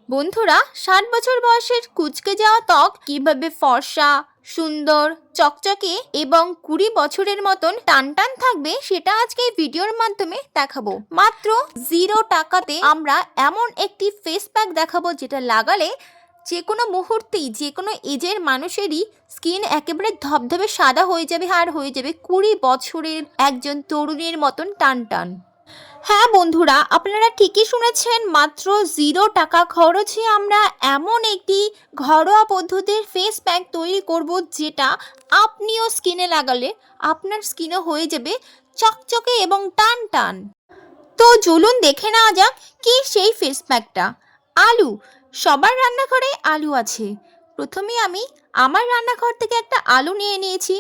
বন্ধুরা, 60 বছর বয়সের কুঁচকে যাওয়া ত্বক কিভাবে ফর্সা, সুন্দর, চকচকে এবং 20 বছরের মতন টানটান থাকবে সেটা আজকে এই ভিডিওর মাধ্যমে দেখাবো। মাত্র 0 টাকাতে আমরা এমন একটি ফেস প্যাক দেখাবো যেটা লাগালে যে কোনো মুহূর্তেই যে কোনো এজের মানুষেরই স্কিন একেবারে ধবধবে সাদা হয়ে যাবে আর হয়ে যাবে 20 বছরের একজন তরুণীর মতন টানটান। হ্যাঁ বন্ধুরা, আপনারা ঠিকই শুনেছেন, মাত্র 0 টাকা খরচে আমরা এমন একটি ঘরোয়া পদ্ধতির ফেস প্যাক তৈরি করব যেটা আপনিও স্কিনে লাগালে আপনার স্কিনও হয়ে যাবে চকচকে এবং টান টান। তো চলুন দেখে নেওয়া যাক কি সেই ফেস প্যাকটা। আলু, সবার রান্নাঘরে আলু আছে। প্রথমে আমি আমার রান্নাঘর থেকে একটা আলু নিয়ে নিয়েছি,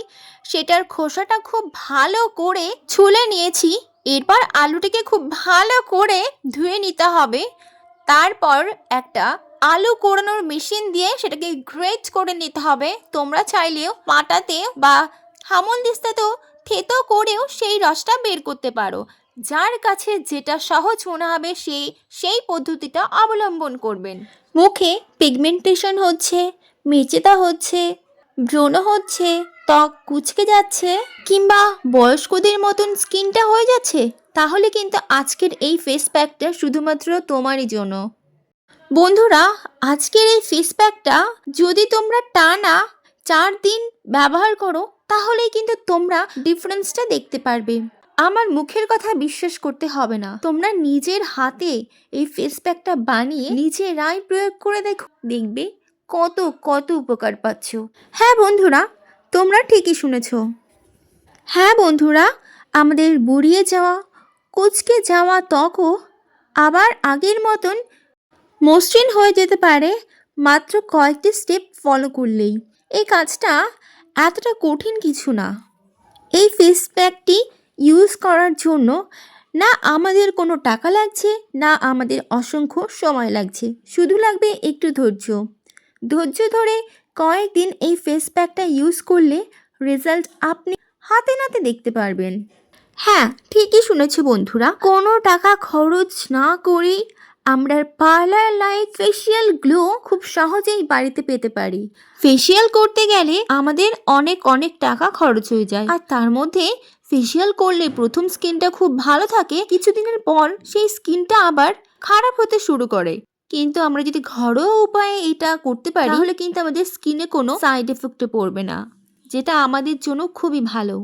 সেটার খোসাটা খুব ভালো করে ছুলে নিয়েছি। এরপর আলুটিকে খুব ভালো করে ধুয়ে নিতে হবে। তারপর একটা আলু কোড়ানোর মেশিন দিয়ে সেটাকে গ্রেট করে নিতে হবে। তোমরা চাইলেও পাটাতে বা হামলদিস্তাতেও থেতো করেও সেই রসটা বের করতে পারো। যার কাছে যেটা সহজ মনে হবে সেই পদ্ধতিটা অবলম্বন করবেন। মুখে পিগমেন্টেশন হচ্ছে, মেচেদা হচ্ছে, ব্রণ হচ্ছে, ত্বক কুঁচকে যাচ্ছে কিংবা বয়স্কদের মতন স্কিনটা হয়ে যাচ্ছে, তাহলে কিন্তু আজকের এই ফেস প্যাকটা শুধুমাত্র তোমারই জন্য। বন্ধুরা, আজকের এই ফেস প্যাকটা যদি তোমরা টানা 4 দিন ব্যবহার করো তাহলেই কিন্তু তোমরা ডিফারেন্সটা দেখতে পারবে। আমার মুখের কথা বিশ্বাস করতে হবে না, তোমরা নিজের হাতে এই ফেস প্যাকটা বানিয়ে নিজেরাই প্রয়োগ করে দেখবে কত কত উপকার পাচ্ছ। হ্যাঁ বন্ধুরা, তোমরা ঠিকই শুনেছ। হ্যাঁ বন্ধুরা, আমাদের বুড়িয়ে যাওয়া কুঁচকে যাওয়া ত্বকও আবার আগের মতন মসৃণ হয়ে যেতে পারে মাত্র কয়েকটি স্টেপ ফলো করলেই। এই কাজটা এতটা কঠিন কিছু না। এই ফেস প্যাকটি ইউজ করার জন্য না আমাদের কোনো টাকা লাগছে, না আমাদের অসংখ্য সময় লাগছে, শুধু লাগবে একটু ধৈর্য ধরে কয়েকদিন এই ফেস প্যাকটা ইউজ করলে রেজাল্ট আপনি হাতে নাতে দেখতে পারবেন। হ্যাঁ ঠিকই শুনেছো বন্ধুরা, কোনো টাকা খরচ না করেই আমরা পার্লার লাইক ফেসিয়াল গ্লো খুব সহজেই বাড়িতে পেতে পারি। ফেসিয়াল করতে গেলে আমাদের অনেক টাকা খরচ হয়ে যায়, আর তার মধ্যে ফেসিয়াল করলে প্রথম স্কিনটা খুব ভালো থাকে, কিছুদিনের পর সেই স্কিনটা আবার খারাপ হতে শুরু করে। কিন্তু আমরা যদি ঘরোয়া উপায়ে এটা করতে পারি তাহলে কিন্তু আমাদের স্কিনে কোনো সাইড এফেক্টে পড়বে না, যেটা আমাদের জন্য খুবই ভালো।